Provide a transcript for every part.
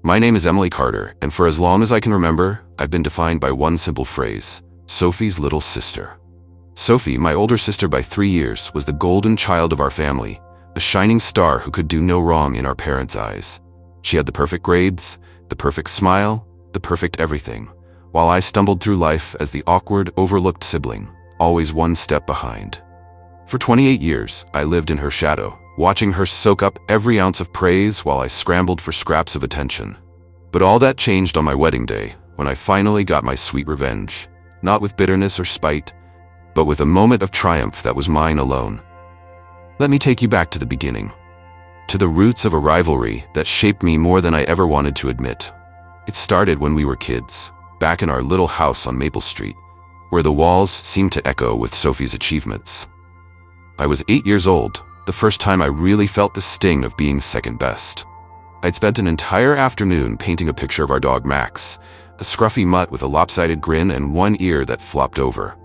My name is Emily Carter, and for as long as I can remember, I've been defined by one simple phrase: Sophie's little sister. Sophie, my older sister by 3 years, was the golden child of our family, a shining star who could do no wrong in our parents' eyes. She had the perfect grades, the perfect smile, the perfect everything, while I stumbled through life as the awkward, overlooked sibling, always one step behind. For 28 years, I lived in her shadow, watching her soak up every ounce of praise while I scrambled for scraps of attention. But all that changed on my wedding day, when I finally got my sweet revenge, not with bitterness or spite, but with a moment of triumph that was mine alone. Let me take you back to the beginning, to the roots of a rivalry that shaped me more than I ever wanted to admit. It started when we were kids, back in our little house on Maple Street, where the walls seemed to echo with Sophie's achievements. I was 8 years old, the first time I really felt the sting of being second best. I'd spent an entire afternoon painting a picture of our dog Max, a scruffy mutt with a lopsided grin and one ear that flopped over.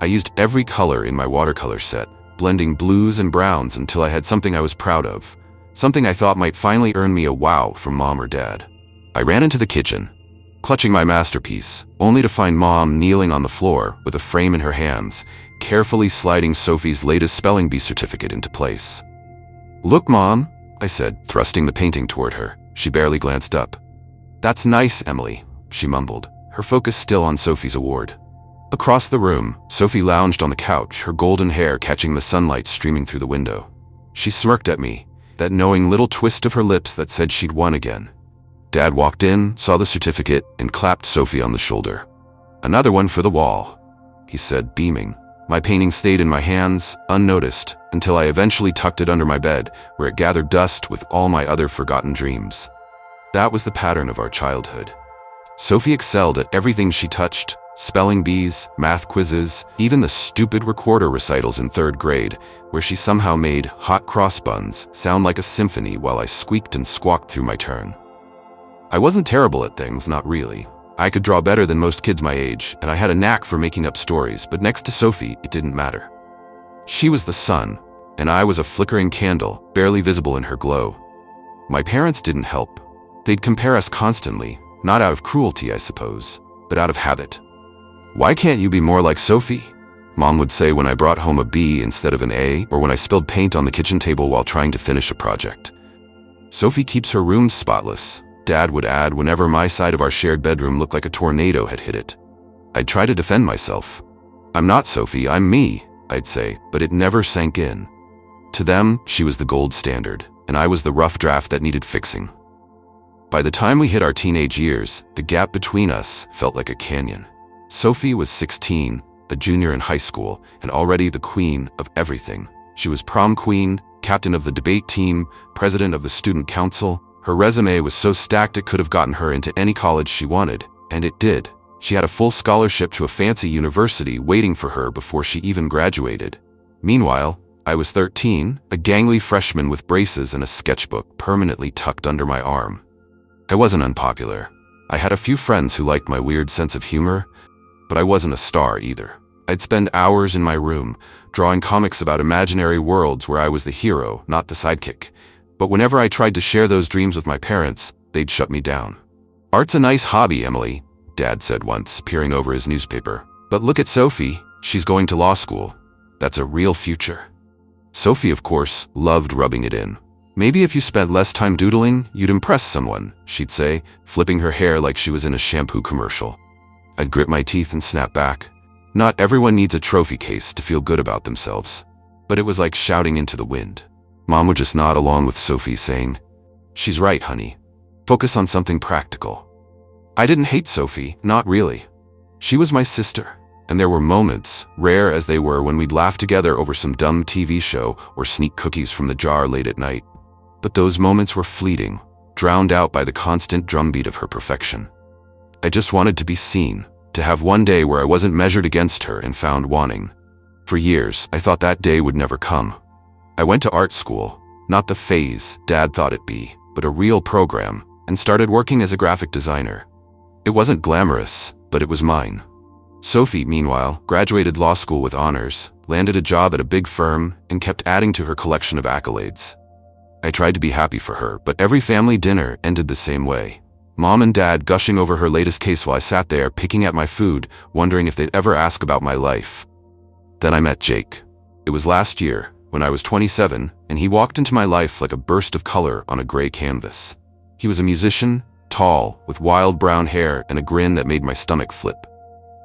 I used every color in my watercolor set, blending blues and browns until I had something I was proud of, something I thought might finally earn me a wow from Mom or Dad. I ran into the kitchen, clutching my masterpiece, only to find Mom kneeling on the floor with a frame in her hands, carefully sliding Sophie's latest spelling bee certificate into place. "Look, Mom," I said, thrusting the painting toward her. She barely glanced up. "That's nice, Emily," she mumbled, her focus still on Sophie's award. Across the room, Sophie lounged on the couch, her golden hair catching the sunlight streaming through the window. She smirked at me, that knowing little twist of her lips that said she'd won again. Dad walked in, saw the certificate, and clapped Sophie on the shoulder. "Another one for the wall," he said, beaming. My painting stayed in my hands, unnoticed, until I eventually tucked it under my bed, where it gathered dust with all my other forgotten dreams. That was the pattern of our childhood. Sophie excelled at everything she touched: spelling bees, math quizzes, even the stupid recorder recitals in 3rd grade, where she somehow made hot cross buns sound like a symphony while I squeaked and squawked through my turn. I wasn't terrible at things, not really. I could draw better than most kids my age, and I had a knack for making up stories, but next to Sophie, it didn't matter. She was the sun, and I was a flickering candle, barely visible in her glow. My parents didn't help. They'd compare us constantly, not out of cruelty, I suppose, but out of habit. "Why can't you be more like Sophie?" Mom would say when I brought home a B instead of an A, or when I spilled paint on the kitchen table while trying to finish a project. "Sophie keeps her room spotless," Dad would add whenever my side of our shared bedroom looked like a tornado had hit it. I'd try to defend myself. "I'm not Sophie, I'm me," I'd say, but it never sank in. To them, she was the gold standard, and I was the rough draft that needed fixing. By the time we hit our teenage years, the gap between us felt like a canyon. Sophie was 16, a junior in high school, and already the queen of everything. She was prom queen, captain of the debate team, president of the student council. Her resume was so stacked it could have gotten her into any college she wanted, and it did. She had a full scholarship to a fancy university waiting for her before she even graduated. Meanwhile, I was 13, a gangly freshman with braces and a sketchbook permanently tucked under my arm. I wasn't unpopular. I had a few friends who liked my weird sense of humor, but I wasn't a star either. I'd spend hours in my room, drawing comics about imaginary worlds where I was the hero, not the sidekick. But whenever I tried to share those dreams with my parents, they'd shut me down. "Art's a nice hobby, Emily," Dad said once, peering over his newspaper. "But look at Sophie, she's going to law school. That's a real future." Sophie, of course, loved rubbing it in. "Maybe if you spent less time doodling, you'd impress someone," she'd say, flipping her hair like she was in a shampoo commercial. I'd grit my teeth and snap back. Not everyone needs a trophy case to feel good about themselves. But it was like shouting into the wind. Mom would just nod along with Sophie, saying, "She's right, honey. Focus on something practical." I didn't hate Sophie, not really. She was my sister, and there were moments, rare as they were, when we'd laugh together over some dumb TV show or sneak cookies from the jar late at night. But those moments were fleeting, drowned out by the constant drumbeat of her perfection. I just wanted to be seen, to have one day where I wasn't measured against her and found wanting. For years, I thought that day would never come. I went to art school, not the phase Dad thought it'd be, but a real program, and started working as a graphic designer. It wasn't glamorous, but it was mine. Sophie, meanwhile, graduated law school with honors, landed a job at a big firm, and kept adding to her collection of accolades. I tried to be happy for her, but every family dinner ended the same way. Mom and Dad gushing over her latest case while I sat there picking at my food, wondering if they'd ever ask about my life. Then I met Jake. It was last year, when I was 27, and he walked into my life like a burst of color on a gray canvas. He was a musician, tall, with wild brown hair and a grin that made my stomach flip.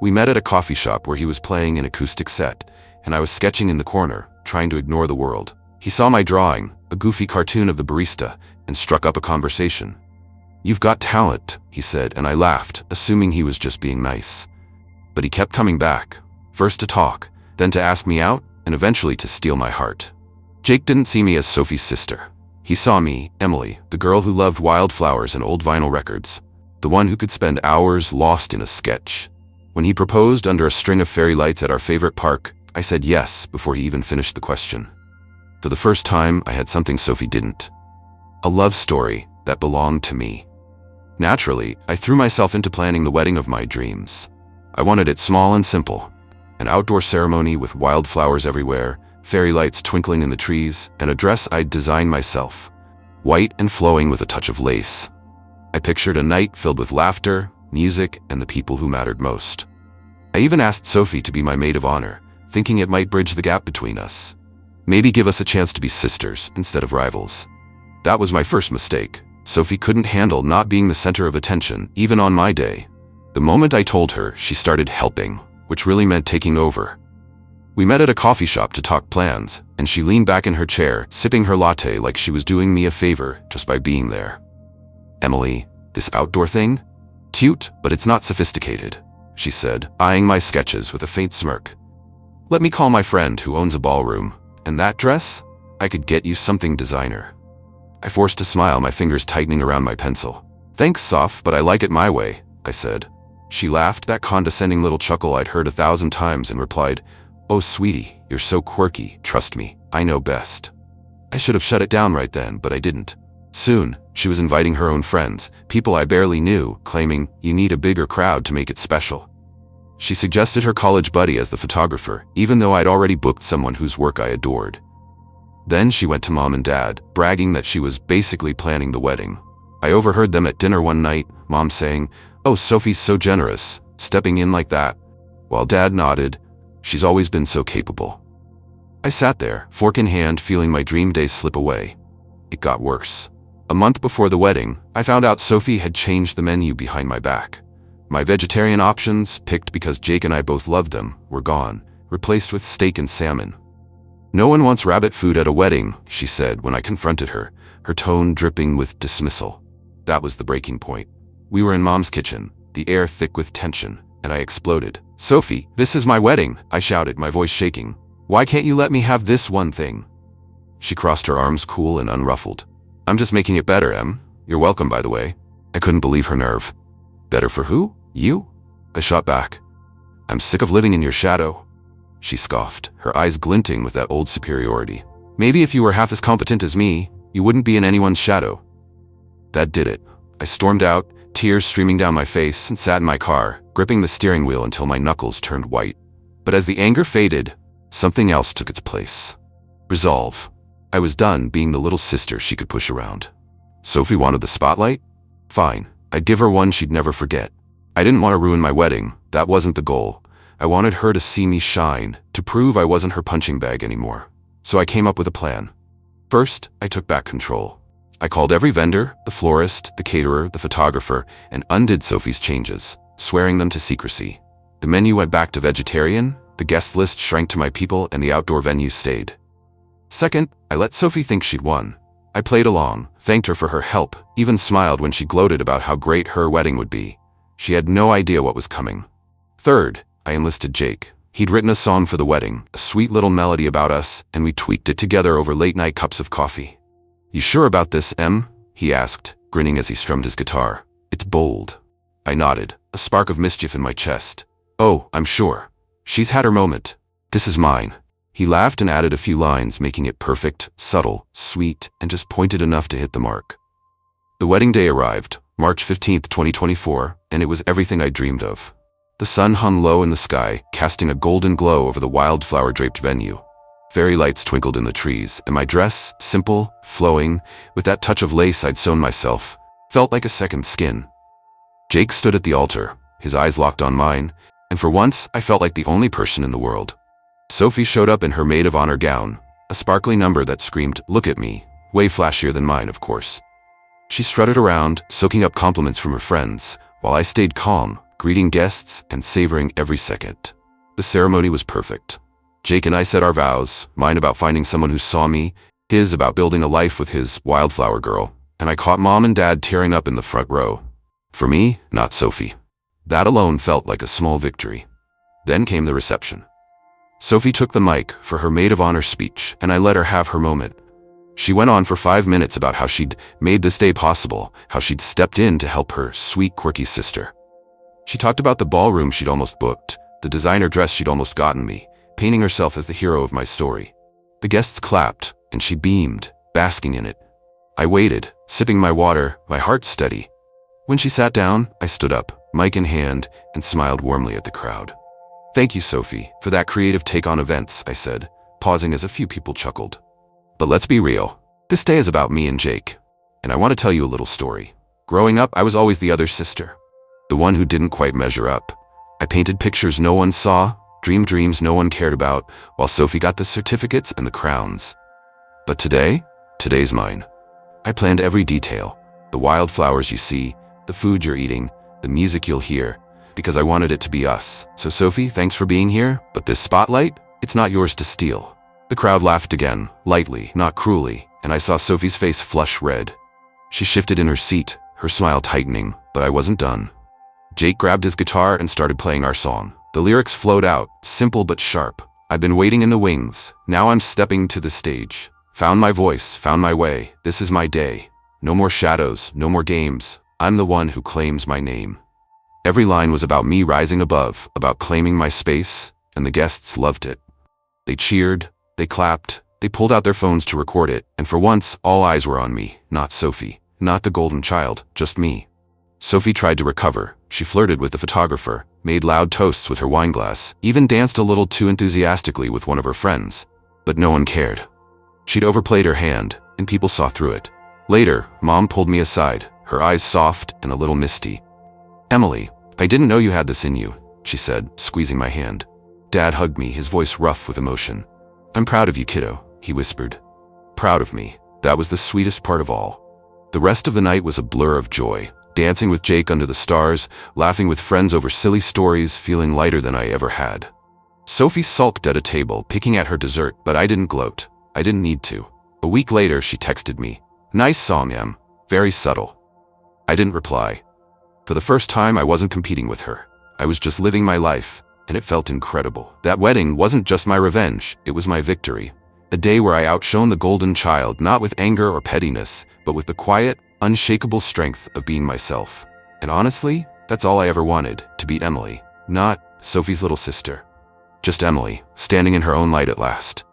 We met at a coffee shop where he was playing an acoustic set, and I was sketching in the corner, trying to ignore the world. He saw my drawing, a goofy cartoon of the barista, and struck up a conversation. "You've got talent," he said, and I laughed, assuming he was just being nice. But he kept coming back, first to talk, then to ask me out, and eventually to steal my heart. Jake didn't see me as Sophie's sister. He saw me, Emily, the girl who loved wildflowers and old vinyl records, the one who could spend hours lost in a sketch. When he proposed under a string of fairy lights at our favorite park, I said yes before he even finished the question. For the first time, I had something Sophie didn't. A love story that belonged to me. Naturally, I threw myself into planning the wedding of my dreams. I wanted it small and simple. An outdoor ceremony with wildflowers everywhere, fairy lights twinkling in the trees, and a dress I'd designed myself, white and flowing with a touch of lace. I pictured a night filled with laughter, music, and the people who mattered most. I even asked Sophie to be my maid of honor, thinking it might bridge the gap between us. Maybe give us a chance to be sisters instead of rivals. That was my first mistake. Sophie couldn't handle not being the center of attention, even on my day. The moment I told her, she started helping, which really meant taking over. We met at a coffee shop to talk plans, and she leaned back in her chair, sipping her latte like she was doing me a favor just by being there. "Emily, this outdoor thing? Cute, but it's not sophisticated," she said, eyeing my sketches with a faint smirk. "Let me call my friend who owns a ballroom. And that dress? I could get you something designer." I forced a smile, my fingers tightening around my pencil. "Thanks, Soph, but I like it my way," I said. She laughed, that condescending little chuckle I'd heard 1,000 times, and replied, "Oh, sweetie, you're so quirky. Trust me, I know best." I should have shut it down right then, but I didn't. Soon, she was inviting her own friends, people I barely knew, claiming, "You need a bigger crowd to make it special." She suggested her college buddy as the photographer, even though I'd already booked someone whose work I adored. Then she went to Mom and Dad, bragging that she was basically planning the wedding. I overheard them at dinner one night, Mom saying, "Oh, Sophie's so generous, stepping in like that," while Dad nodded, "She's always been so capable." I sat there, fork in hand, feeling my dream days slip away. It got worse. A month before the wedding, I found out Sophie had changed the menu behind my back. My vegetarian options, picked because Jake and I both loved them, were gone, replaced with steak and salmon. "No one wants rabbit food at a wedding," she said when I confronted her, her tone dripping with dismissal. That was the breaking point. We were in Mom's kitchen, the air thick with tension, and I exploded. "Sophie, this is my wedding," I shouted, my voice shaking. "Why can't you let me have this one thing?" She crossed her arms, cool and unruffled. "I'm just making it better, Em. You're welcome, by the way." I couldn't believe her nerve. "Better for who? You?" I shot back. "I'm sick of living in your shadow." She scoffed, her eyes glinting with that old superiority. "Maybe if you were half as competent as me, you wouldn't be in anyone's shadow." That did it. I stormed out, tears streaming down my face, and sat in my car, gripping the steering wheel until my knuckles turned white. But as the anger faded, something else took its place. Resolve. I was done being the little sister she could push around. Sophie wanted the spotlight? Fine, I'd give her one she'd never forget. I didn't want to ruin my wedding, that wasn't the goal. I wanted her to see me shine, to prove I wasn't her punching bag anymore. So I came up with a plan. First, I took back control. I called every vendor, the florist, the caterer, the photographer, and undid Sophie's changes, swearing them to secrecy. The menu went back to vegetarian, the guest list shrank to my people, and the outdoor venue stayed. Second, I let Sophie think she'd won. I played along, thanked her for her help, even smiled when she gloated about how great her wedding would be. She had no idea what was coming. Third, I enlisted Jake. He'd written a song for the wedding, a sweet little melody about us, and we tweaked it together over late-night cups of coffee. "You sure about this, Em?" he asked, grinning as he strummed his guitar. "It's bold." I nodded, a spark of mischief in my chest. "Oh, I'm sure. She's had her moment. This is mine." He laughed and added a few lines, making it perfect, subtle, sweet, and just pointed enough to hit the mark. The wedding day arrived, March 15th, 2024, and it was everything I dreamed of. The sun hung low in the sky, casting a golden glow over the wildflower-draped venue. Fairy lights twinkled in the trees, and my dress, simple, flowing, with that touch of lace I'd sewn myself, felt like a second skin. Jake stood at the altar, his eyes locked on mine, and for once I felt like the only person in the world. Sophie showed up in her maid of honor gown, a sparkly number that screamed, "Look at me," way flashier than mine, of course. She strutted around, soaking up compliments from her friends, while I stayed calm, greeting guests and savoring every second. The ceremony was perfect. Jake and I said our vows, mine about finding someone who saw me, his about building a life with his wildflower girl, and I caught Mom and Dad tearing up in the front row. For me, not Sophie. That alone felt like a small victory. Then came the reception. Sophie took the mic for her maid of honor speech, and I let her have her moment. She went on for 5 minutes about how she'd made this day possible, how she'd stepped in to help her sweet, quirky sister. She talked about the ballroom she'd almost booked, the designer dress she'd almost gotten me, painting herself as the hero of my story. The guests clapped, and she beamed, basking in it. I waited, sipping my water, my heart steady. When she sat down, I stood up, mic in hand, and smiled warmly at the crowd. "Thank you, Sophie, for that creative take on events," I said, pausing as a few people chuckled. "But let's be real. This day is about me and Jake. And I want to tell you a little story. Growing up, I was always the other sister. The one who didn't quite measure up. I painted pictures no one saw, dreamed dreams no one cared about, while Sophie got the certificates and the crowns. But today's mine. I planned every detail. The wildflowers you see, the food you're eating, the music you'll hear, because I wanted it to be us. So Sophie, thanks for being here, but this spotlight, it's not yours to steal." The crowd laughed again, lightly, not cruelly, and I saw Sophie's face flush red. She shifted in her seat, her smile tightening, but I wasn't done. Jake grabbed his guitar and started playing our song. The lyrics flowed out, simple but sharp. "I've been waiting in the wings, now I'm stepping to the stage. Found my voice, found my way, this is my day. No more shadows, no more games, I'm the one who claims my name." Every line was about me rising above, about claiming my space, and the guests loved it. They cheered, they clapped, they pulled out their phones to record it, and for once, all eyes were on me, not Sophie, not the golden child, just me. Sophie tried to recover. She flirted with the photographer, made loud toasts with her wine glass, even danced a little too enthusiastically with one of her friends. But no one cared. She'd overplayed her hand, and people saw through it. Later, Mom pulled me aside, her eyes soft and a little misty. "Emily, I didn't know you had this in you," she said, squeezing my hand. Dad hugged me, his voice rough with emotion. "I'm proud of you, kiddo," he whispered. Proud of me. That was the sweetest part of all. The rest of the night was a blur of joy, dancing with Jake under the stars, laughing with friends over silly stories, feeling lighter than I ever had. Sophie sulked at a table, picking at her dessert, but I didn't gloat. I didn't need to. A week later, she texted me, "Nice song, Em. Very subtle." I didn't reply. For the first time, I wasn't competing with her. I was just living my life, and it felt incredible. That wedding wasn't just my revenge, it was my victory. A day where I outshone the golden child, not with anger or pettiness, but with the quiet, unshakable strength of being myself. And honestly, that's all I ever wanted, to beat Emily. Not Sophie's little sister. Just Emily, standing in her own light at last.